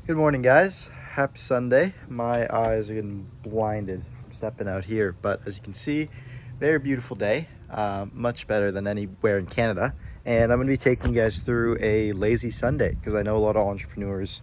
Good morning, guys. Happy Sunday. My eyes are getting blinded stepping out here, but as you can see, very beautiful day. Much better than anywhere in Canada. And I'm going to be taking you guys through a lazy Sunday because I know a lot of entrepreneurs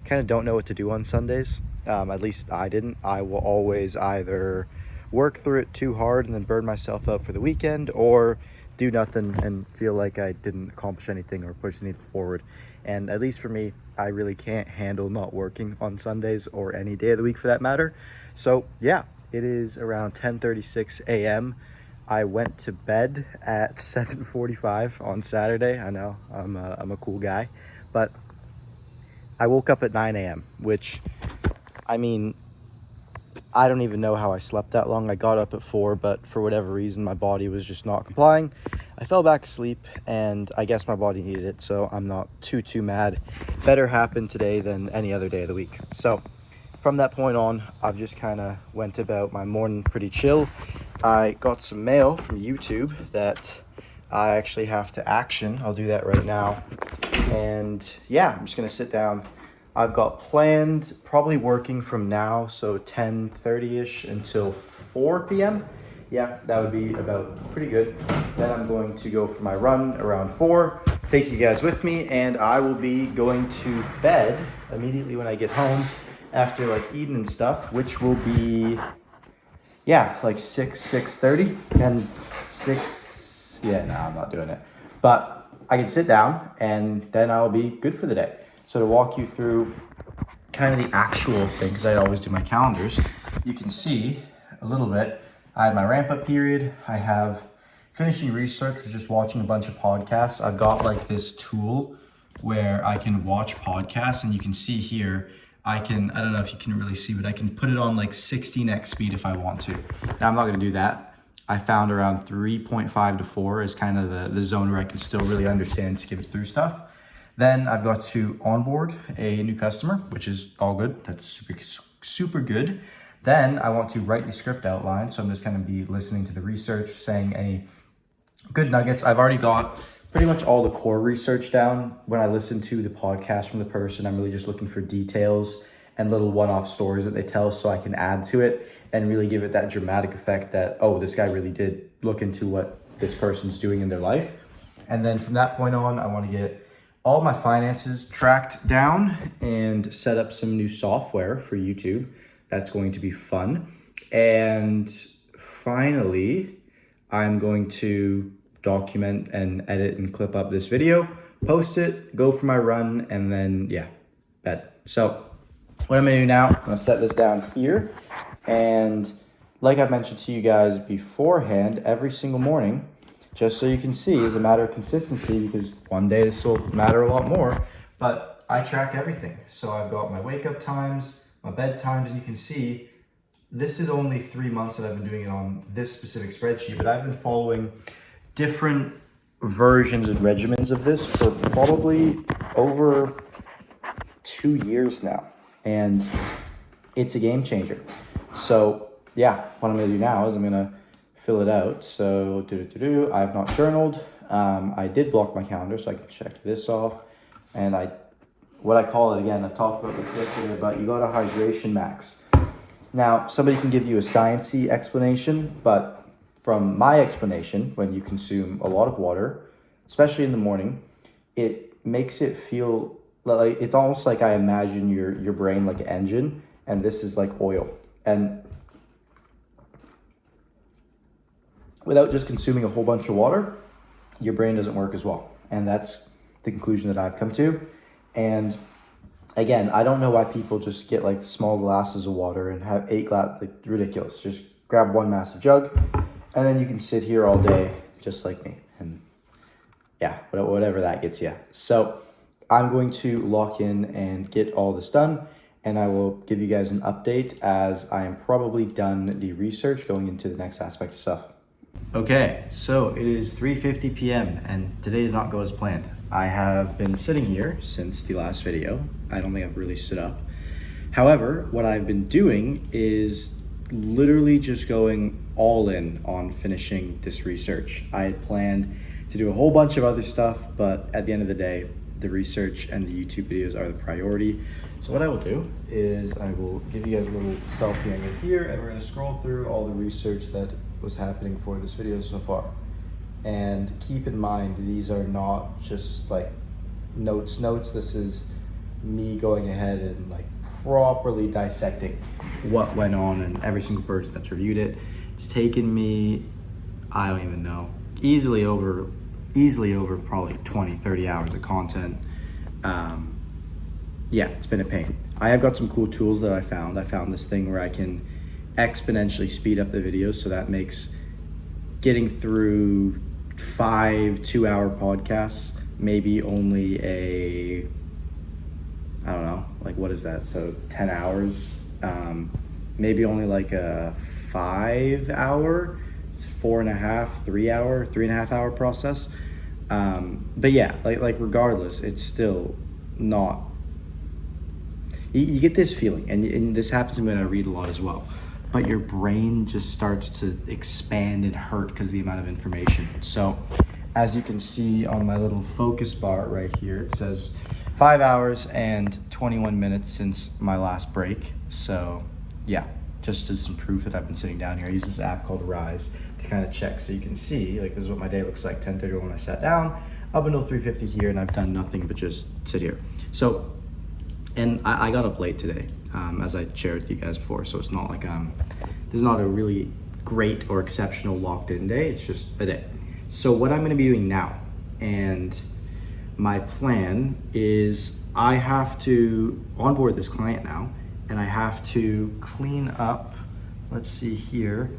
kind of don't know what to do on Sundays. At least I didn't. I will always either work through it too hard and then burn myself out for the weekend, or do nothing and feel like I didn't accomplish anything or push anything forward. And at least for me, I really can't handle not working on Sundays or any day of the week for that matter. So yeah, it is around 10:36 a.m. I went to bed at 7:45 on Saturday. I know I'm a cool guy, but I woke up at 9 a.m., which, I mean, I don't even know how I slept that long. I got up at 4, but for whatever reason, my body was just not complying. I fell back asleep, and I guess my body needed it, so I'm not too mad. Better happened today than any other day of the week. So from that point on, I've just kind of went about my morning pretty chill. I got some mail from YouTube that I actually have to action. I'll do that right now. And yeah, I'm just gonna sit down. I've got planned probably working from now, so 10:30ish until 4 p.m. Yeah, that would be about pretty good. Then I'm going to go for my run around 4, take you guys with me, and I will be going to bed immediately when I get home after like eating and stuff, which will be, yeah, like 6:30, and 6, yeah, no, I'm not doing it. But I can sit down and then I'll be good for the day. So to walk you through kind of the actual thing, because I always do my calendars, you can see a little bit. I had my ramp up period. I have finishing research, was just watching a bunch of podcasts. I've got like this tool where I can watch podcasts, and you can see here, I don't know if you can really see, but I can put it on like 16x speed if I want to. Now I'm not gonna do that. I found around 3.5 to 4 is kind of the zone where I can still really understand and skip through stuff. Then I've got to onboard a new customer, which is all good. That's super good. Then I want to write the script outline. So I'm just going to be listening to the research, saying any good nuggets. I've already got pretty much all the core research down. When I listen to the podcast from the person, I'm really just looking for details and little one-off stories that they tell so I can add to it and really give it that dramatic effect that, oh, this guy really did look into what this person's doing in their life. And then from that point on, I want to get all my finances tracked down and set up some new software for YouTube. That's going to be fun. And finally, I'm going to document and edit and clip up this video, post it, go for my run, and then, yeah, bed. So what I'm gonna do now, I'm gonna set this down here. And like I mentioned to you guys beforehand, every single morning, just so you can see, is a matter of consistency, because one day this will matter a lot more, but I track everything. So I've got my wake up times, my bed times, and you can see this is only 3 months that I've been doing it on this specific spreadsheet, but I've been following different versions and regimens of this for probably over 2 years now, and it's a game changer. So yeah, what I'm gonna do now is I'm gonna fill it out. So I have not journaled. I did block my calendar, so I can check this off. And what I call it, again, I've talked about this yesterday, but you got a hydration max. Now, somebody can give you a sciencey explanation, but from my explanation, when you consume a lot of water, especially in the morning, it makes it feel like, it's almost like I imagine your brain like an engine, and this is like oil. And without just consuming a whole bunch of water, your brain doesn't work as well. And that's the conclusion that I've come to. And again, I don't know why people just get like small glasses of water and have 8 glasses, like ridiculous. Just grab one massive jug, and then you can sit here all day just like me. And yeah, whatever that gets you. So I'm going to lock in and get all this done, and I will give you guys an update as I am probably done the research going into the next aspect of stuff. Okay, so it is 3:50 p.m. and today did not go as planned. I have been sitting here since the last video. I don't think I've really stood up. However, what I've been doing is literally just going all in on finishing this research. I had planned to do a whole bunch of other stuff, but at the end of the day, the research and the YouTube videos are the priority. So what I will do is I will give you guys a little selfie angle here, and we're gonna scroll through all the research that was happening for this video so far. And keep in mind, these are not just like notes. This is me going ahead and like properly dissecting what went on and every single person that's reviewed it. It's taken me, I don't even know, easily over probably 20-30 hours of content. Yeah, it's been a pain. I have got some cool tools that I found. I found this thing where I can exponentially speed up the videos, so that makes getting through 5 2-hour podcasts maybe only a, I don't know, like what is that? So 10 hours, maybe only like a 5-hour, 4.5, 3.5 hour process. But yeah, like regardless, it's still not, you get this feeling, and this happens to me when I read a lot as well, but your brain just starts to expand and hurt because of the amount of information. So as you can see on my little focus bar right here, it says 5 hours and 21 minutes since my last break. So yeah, just as some proof that I've been sitting down here, I use this app called Rise to kind of check, so you can see, like, this is what my day looks like, 10:30 when I sat down, up until 3:50 here, and I've done nothing but just sit here. So, and I got up late today, as I shared with you guys before, so it's not like this is not a really great or exceptional locked in day, it's just a day. So what I'm gonna be doing now, and my plan is, I have to onboard this client now, and I have to clean up, let's see here,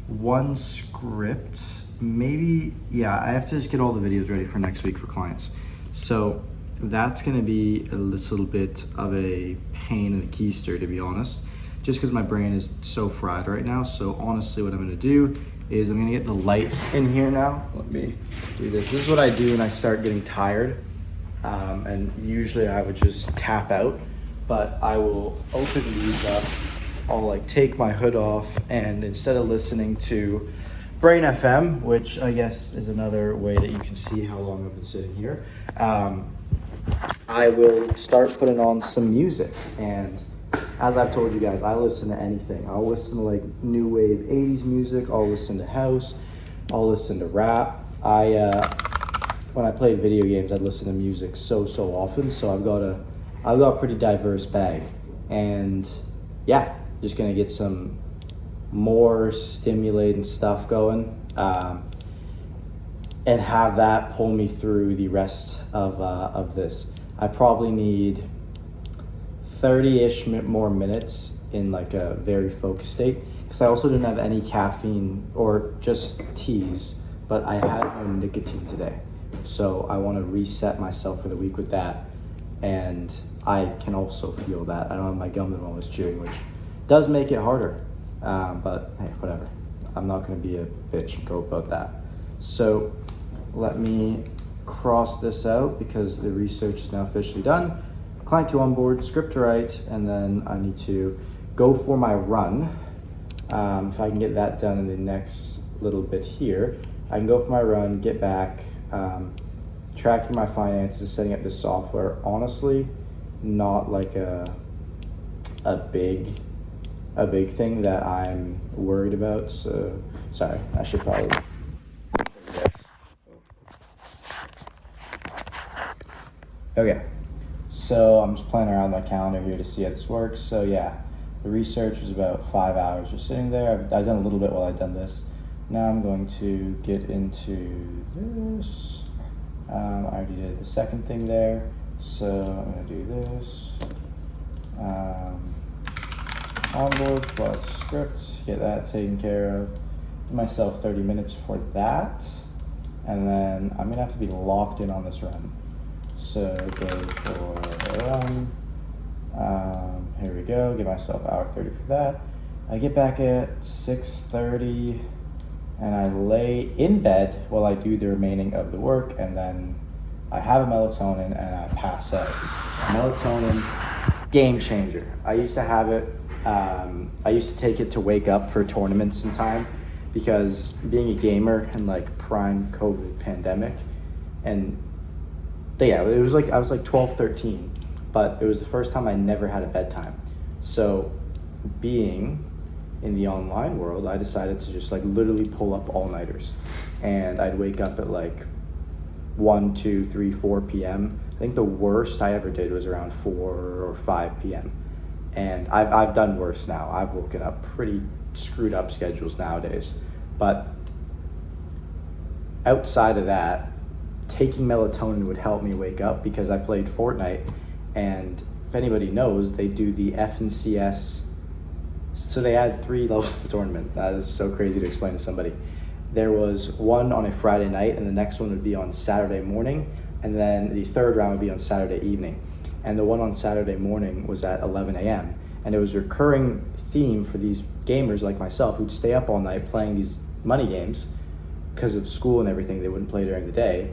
one script, maybe, yeah, I have to just get all the videos ready for next week for clients. So that's gonna be a little bit of a pain in the keister, to be honest, just because my brain is so fried right now. So honestly, what I'm gonna do is I'm gonna get the light in here now. Let me do this. This is what I do when I start getting tired. And usually I would just tap out, but I will open these up. I'll like take my hood off, and instead of listening to Brain FM, which I guess is another way that you can see how long I've been sitting here, I will start putting on some music. And as I've told you guys, I listen to anything. I'll listen to like new wave 80s music, I'll listen to house, I'll listen to rap. When I played video games, I'd listen to music so often, so I've got a pretty diverse bag. And yeah, just gonna get some more stimulating stuff going, and have that pull me through the rest of this. I probably need 30-ish more minutes in like a very focused state, because I also didn't have any caffeine or just teas, but I had no nicotine today. So I want to reset myself for the week with that. And I can also feel that I don't have my gum that I'm always chewing, which does make it harder. But hey, whatever. I'm not going to be a bitch and go about that. So let me cross this out, because the research is now officially done. Client to onboard, script to write, and then I need to go for my run. If I can get that done in the next little bit here, I can go for my run, get back, tracking my finances, setting up this software. Honestly, not like a big thing that I'm worried about. So sorry, I should probably. Okay, so I'm just playing around with my calendar here to see how this works. So yeah, the research was about 5 hours just sitting there. I've done a little bit while I've done this. Now I'm going to get into this. I already did the second thing there, so I'm going to do this. Onboard plus script, get that taken care of. Give myself 30 minutes for that, and then I'm going to have to be locked in on this run. So go for a run. Here we go. Give myself hour 30 for that. I get back at 6:30, and I lay in bed while I do the remaining of the work, and then I have a melatonin and I pass out. Melatonin, game changer. I used to have it. I used to take it to wake up for tournaments in time, because being a gamer in like prime COVID pandemic, and yeah, it was like I was like 12, 13. but it was the first time I never had a bedtime. So being in the online world, I decided to just like literally pull up all-nighters, and I'd wake up at like 1, 2, 3, 4 p.m. I think the worst I ever did was around 4 or 5 p.m. And I've done worse now. I've woken up pretty screwed up schedules nowadays. But outside of that, taking melatonin would help me wake up because I played Fortnite, and if anybody knows, they do the F and CS. So they had 3 levels of the tournament. That is so crazy to explain to somebody. There was one on a Friday night, and the next one would be on Saturday morning, and then the third round would be on Saturday evening. And the one on Saturday morning was at 11 a.m. And it was a recurring theme for these gamers like myself who'd stay up all night playing these money games because of school and everything. They wouldn't play during the day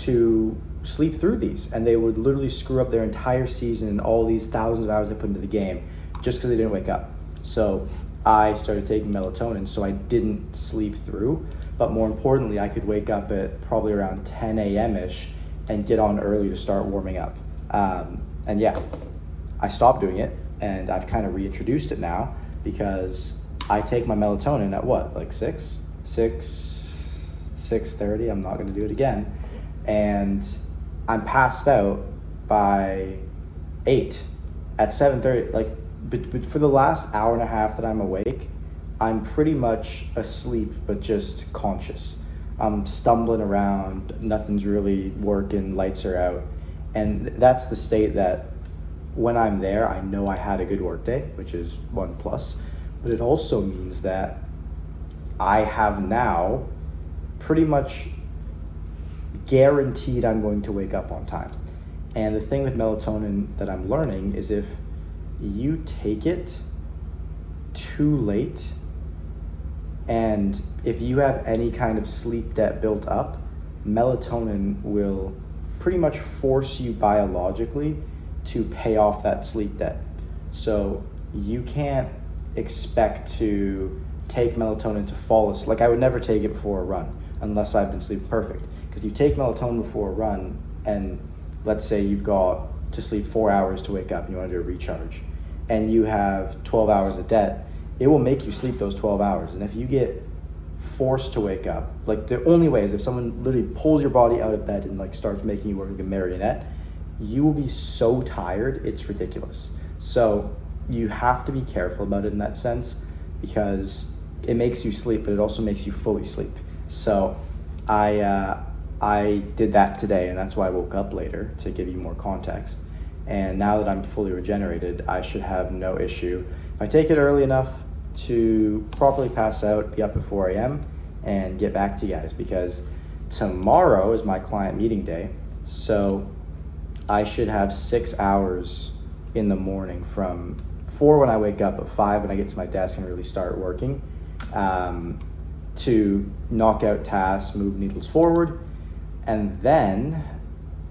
to sleep through these. And they would literally screw up their entire season and all these thousands of hours they put into the game just because they didn't wake up. So I started taking melatonin so I didn't sleep through, but more importantly, I could wake up at probably around 10 a.m.-ish and get on early to start warming up. And yeah, I stopped doing it, and I've kind of reintroduced it now because I take my melatonin at what, like 6:30, I'm not gonna do it again, and I'm passed out by 8. At 7:30, like, but for the last hour and a half that I'm awake, I'm pretty much asleep, but just conscious. I'm stumbling around, nothing's really working, lights are out. And that's the state that when I'm there, I know I had a good work day, which is 1+. But it also means that I have now pretty much guaranteed I'm going to wake up on time. And the thing with melatonin that I'm learning is if you take it too late, and if you have any kind of sleep debt built up, melatonin will pretty much force you biologically to pay off that sleep debt. So you can't expect to take melatonin to fall asleep. Like, I would never take it before a run unless I've been sleeping perfect. Because you take melatonin before a run, and let's say you've got to sleep 4 hours to wake up and you want to do a recharge, and you have 12 hours of debt, it will make you sleep those 12 hours. And if you get forced to wake up, like, the only way is if someone literally pulls your body out of bed and like starts making you work like a marionette, you will be so tired, it's ridiculous. So you have to be careful about it in that sense, because it makes you sleep, but it also makes you fully sleep. So I did that today, and that's why I woke up later, to give you more context. And now that I'm fully regenerated, I should have no issue. If I take it early enough to properly pass out, be up at 4 a.m. and get back to you guys, because tomorrow is my client meeting day. So I should have 6 hours in the morning from 4 when I wake up, at 5 when I get to my desk and really start working, to knock out tasks, move needles forward. And then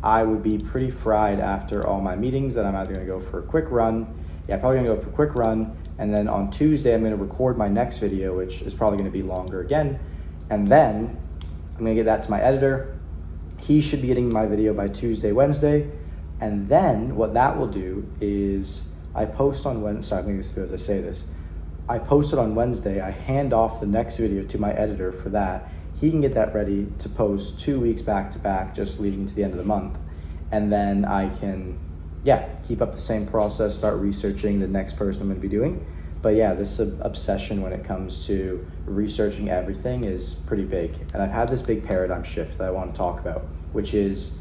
I would be pretty fried after all my meetings that I'm either gonna go for a quick run. Yeah, probably gonna go for a quick run. And then on Tuesday, I'm gonna record my next video, which is probably gonna be longer again. And then I'm gonna get that to my editor. He should be getting my video by Tuesday, Wednesday. And then what that will do is I post on Wednesday, sorry, I'm gonna as I say this. I post it on Wednesday, I hand off the next video to my editor for that. He can get that ready to post 2 weeks back to back, just leading to the end of the month. And then I can, keep up the same process, start researching the next person I'm gonna be doing. But yeah, this obsession when it comes to researching everything is pretty big. And I've had this big paradigm shift that I want to talk about, which is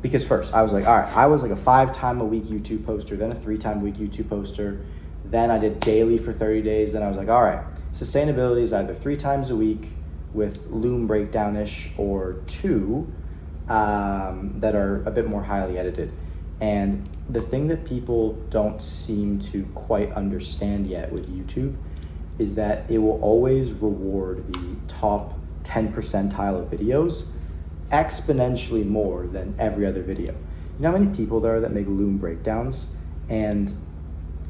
because first I was like, all right, I was like a 5-time-a-week YouTube poster, then a 3-time-a-week YouTube poster. Then I did daily for 30 days. Then I was like, all right, sustainability is either 3 times a week with Loom breakdown-ish, or 2 that are a bit more highly edited. And the thing that people don't seem to quite understand yet with YouTube is that it will always reward the top 10 percentile of videos exponentially more than every other video. You know how many people there are that make Loom breakdowns? And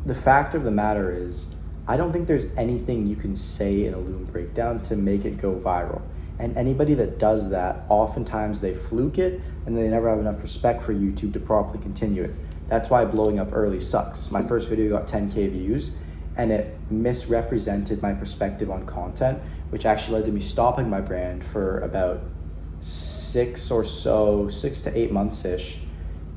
the fact of the matter is, I don't think there's anything you can say in a Loom breakdown to make it go viral. And anybody that does that, oftentimes they fluke it and they never have enough respect for YouTube to properly continue it. That's why blowing up early sucks. My first video got 10K views and it misrepresented my perspective on content, which actually led to me stopping my brand for about 6 to 8 months-ish,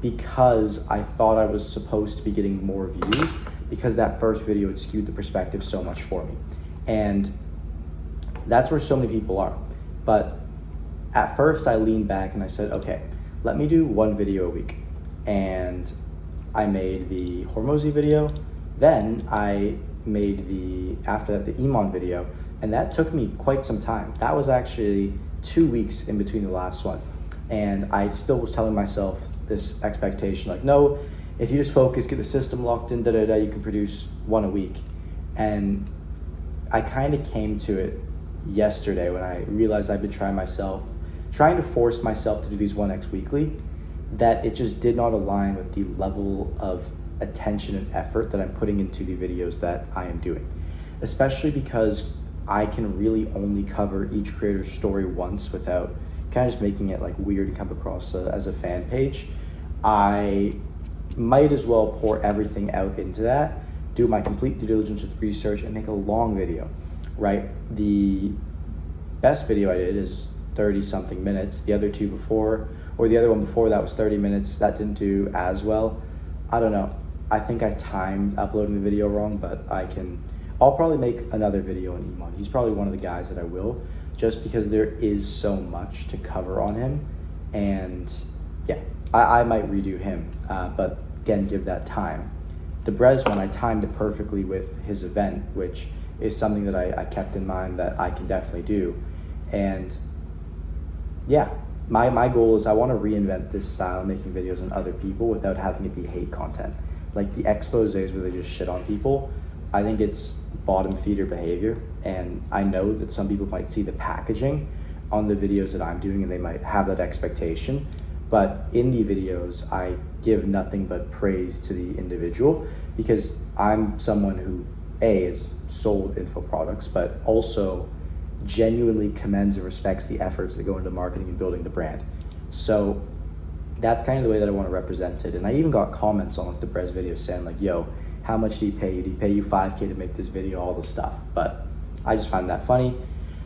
because I thought I was supposed to be getting more views because that first video had skewed the perspective so much for me. And that's where so many people are. But at first I leaned back and I said, okay, let me do 1 video a week. And I made the Hormozy video, then I made after that, the Iman video, and that took me quite some time. That was actually 2 weeks in between the last one. And I still was telling myself this expectation, like, no, if you just focus, get the system locked in, you can produce 1 a week. And I kind of came to it yesterday when I realized I've been trying to force myself to do these 1x weekly, that it just did not align with the level of attention and effort that I'm putting into the videos that I am doing. Especially because I can really only cover each creator's story once without kind of just making it like weird and come across as a fan page. I might as well pour everything out into that, do my complete due diligence with research, and make a long video, right? The best video I did is 30 something minutes. The other one before that was 30 minutes. That didn't do as well. I don't know. I think I timed uploading the video wrong, but I'll probably make another video on Iman. He's probably one of the guys that I will, just because there is so much to cover on him. And yeah, I might redo him, but again, give that time. The Brez one, I timed it perfectly with his event, which is something that I kept in mind that I can definitely do. And yeah, my goal is I want to reinvent this style of making videos on other people without having it be hate content. Like the exposés where they just shit on people, I think it's bottom feeder behavior. And I know that some people might see the packaging on the videos that I'm doing and they might have that expectation. But in the videos, I give nothing but praise to the individual, because I'm someone who, A, is sold info products, but also genuinely commends and respects the efforts that go into marketing and building the brand. So that's kind of the way that I want to represent it. And I even got comments on like the Brez video saying like, yo, how much do you pay you? Did he pay you 5K to make this video? All this stuff. But I just find that funny.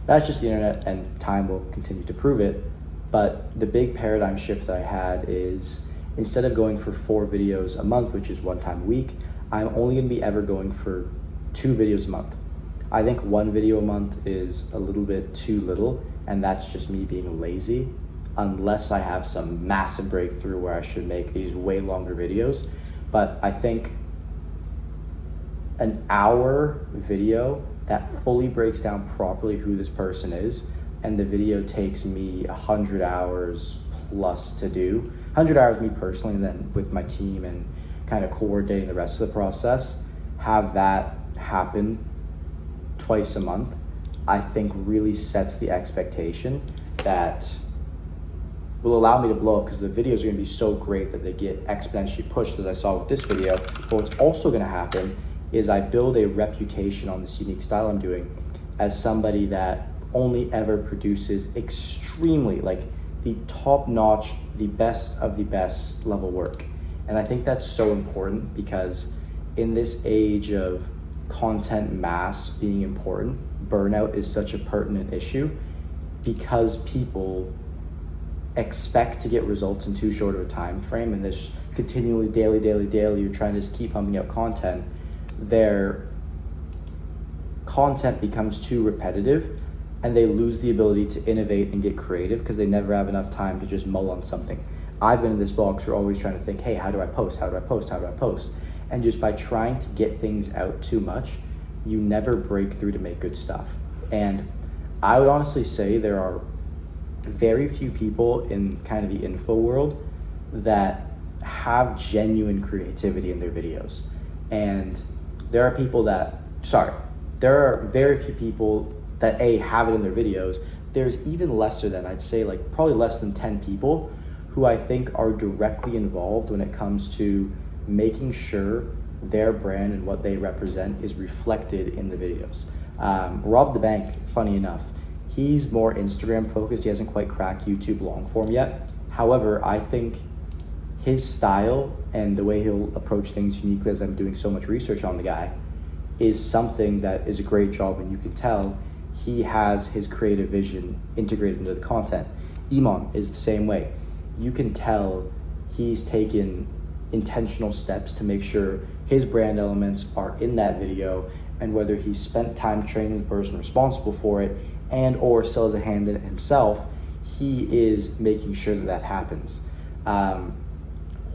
That's just the internet, and time will continue to prove it. But the big paradigm shift that I had is, instead of going for 4 videos a month, which is 1 time a week, I'm only going to be ever going for 2 videos a month. I think 1 video a month is a little bit too little, and that's just me being lazy, unless I have some massive breakthrough where I should make these way longer videos. But I think an hour video that fully breaks down properly who this person is, and the video takes me 100 hours plus to do, 100 hours me personally, and then with my team and kind of coordinating the rest of the process, have that happen twice a month, I think really sets the expectation that will allow me to blow up, because the videos are going to be so great that they get exponentially pushed, as I saw with this video. But what's also going to happen is I build a reputation on this unique style I'm doing as somebody that only ever produces extremely, like, the top-notch, the best of the best level work. And I think that's so important, because in this age of content mass being important, burnout is such a pertinent issue, because people expect to get results in too short of a time frame, and this continually daily, you're trying to just keep pumping out content. Their content becomes too repetitive, and they lose the ability to innovate and get creative because they never have enough time to just mull on something. I've been in this box where always trying to think, hey, how do I post? And just by trying to get things out too much, you never break through to make good stuff. And I would honestly say there are very few people in kind of the info world that have genuine creativity in their videos. And there are very few people that have it in their videos. There's even lesser than, I'd say, like probably less than 10 people who I think are directly involved when it comes to making sure their brand and what they represent is reflected in the videos. Rob the Bank, funny enough, He's more Instagram focused. He hasn't quite cracked YouTube long form yet. However, I think his style and the way he'll approach things uniquely, as I'm doing so much research on the guy, is something that is a great job, and you can tell he has his creative vision integrated into the content. Iman is the same way. You can tell he's taken intentional steps to make sure his brand elements are in that video, and whether he's spent time training the person responsible for it and or still has a hand in it himself, he is making sure that that happens.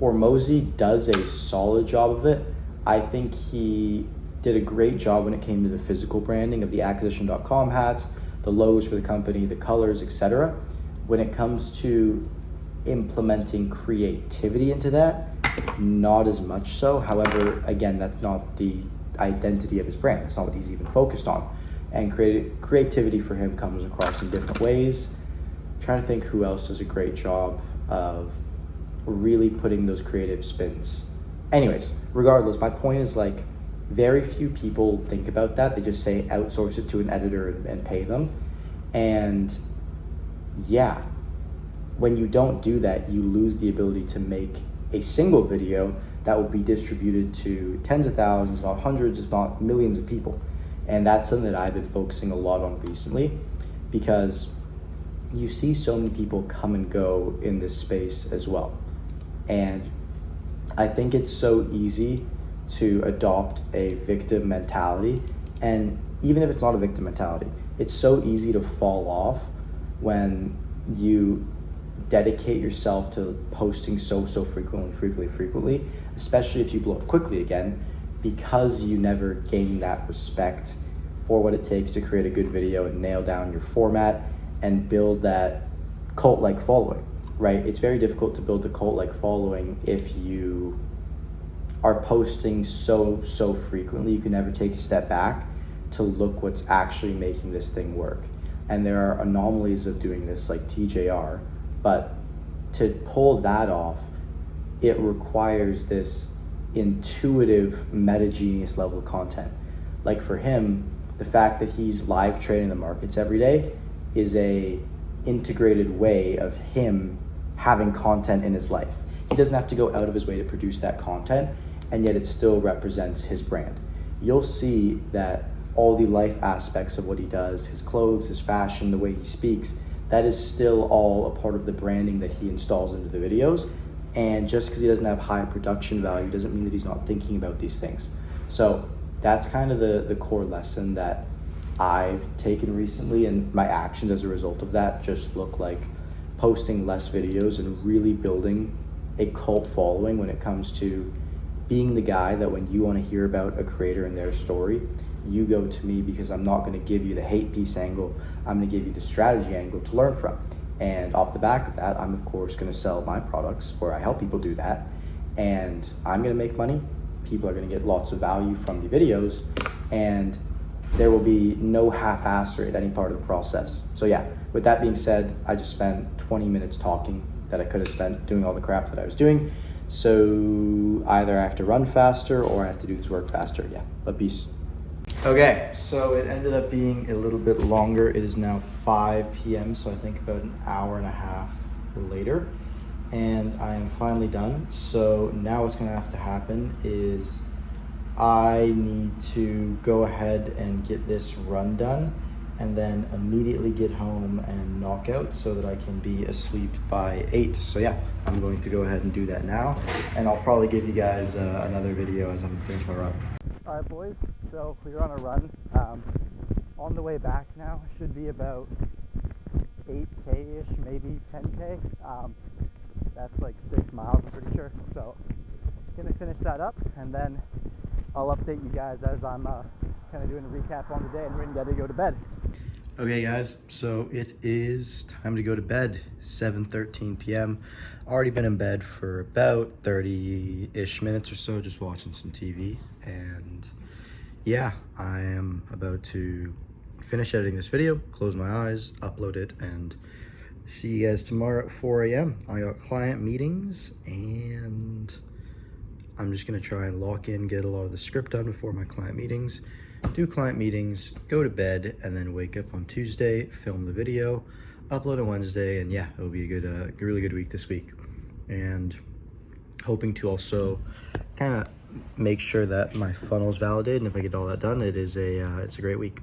Hormozy does a solid job of it. I think he did a great job when it came to the physical branding of the acquisition.com hats, the logos for the company, the colors, etc. When it comes to implementing creativity into that, not as much so. However, again, that's not the identity of his brand. That's not what he's even focused on. And creativity for him comes across in different ways. I'm trying to think who else does a great job of really putting those creative spins. Anyways, regardless, my point is like, very few people think about that. They just say outsource it to an editor and pay them. And yeah, when you don't do that, you lose the ability to make a single video that will be distributed to tens of thousands, if not hundreds, if not millions of people. And that's something that I've been focusing a lot on recently, because you see so many people come and go in this space as well. And I think it's so easy to adopt a victim mentality. And even if it's not a victim mentality, it's so easy to fall off when you dedicate yourself to posting so frequently, especially if you blow up quickly again, because you never gain that respect for what it takes to create a good video and nail down your format and build that cult-like following, right? It's very difficult to build a cult-like following if you are posting so frequently. You can never take a step back to look what's actually making this thing work. And there are anomalies of doing this, like TJR, but to pull that off, it requires this intuitive meta-genius level of content. Like for him, the fact that he's live trading the markets every day is a integrated way of him having content in his life. He doesn't have to go out of his way to produce that content, and yet it still represents his brand. You'll see that all the life aspects of what he does, his clothes, his fashion, the way he speaks, that is still all a part of the branding that he installs into the videos. And just because he doesn't have high production value doesn't mean that he's not thinking about these things. So that's kind of the core lesson that I've taken recently, and my actions as a result of that just look like posting less videos and really building a cult following when it comes to being the guy that when you want to hear about a creator and their story, you go to me, because I'm not going to give you the hate piece angle. I'm going to give you the strategy angle to learn from. And off the back of that, I'm of course going to sell my products where I help people do that. And I'm going to make money. People are going to get lots of value from the videos, and there will be no half-assery at any part of the process. So yeah, with that being said, I just spent 20 minutes talking that I could have spent doing all the crap that I was doing. So either I have to run faster or I have to do this work faster. Yeah, but peace. Okay, so it ended up being a little bit longer. It is now 5 p.m., so I think about an hour and a half later, and I am finally done. So now what's gonna have to happen is I need to go ahead and get this run done, and then immediately get home and knock out so that I can be asleep by 8. So yeah, I'm going to go ahead and do that now, and I'll probably give you guys another video as I'm finished my run. All right, boys, so we're on a run. On the way back now, should be about 8K-ish, maybe 10K. That's like 6 miles, I'm pretty sure. So gonna finish that up, and then I'll update you guys as I'm kind of doing a recap on the day, and we're gonna go to bed. Okay guys, so it is time to go to bed, 7:13 p.m. Already been in bed for about 30-ish minutes or so, just watching some TV. And yeah, I am about to finish editing this video, close my eyes, upload it, and see you guys tomorrow at 4 a.m. I got client meetings, and I'm just gonna try and lock in, get a lot of the script done before my client meetings, do client meetings, go to bed, and then wake up on Tuesday, film the video, upload on Wednesday, and yeah, it'll be a good, really good week this week. And hoping to also kind of make sure that my funnel is validated, and if I get all that done, it's a great week.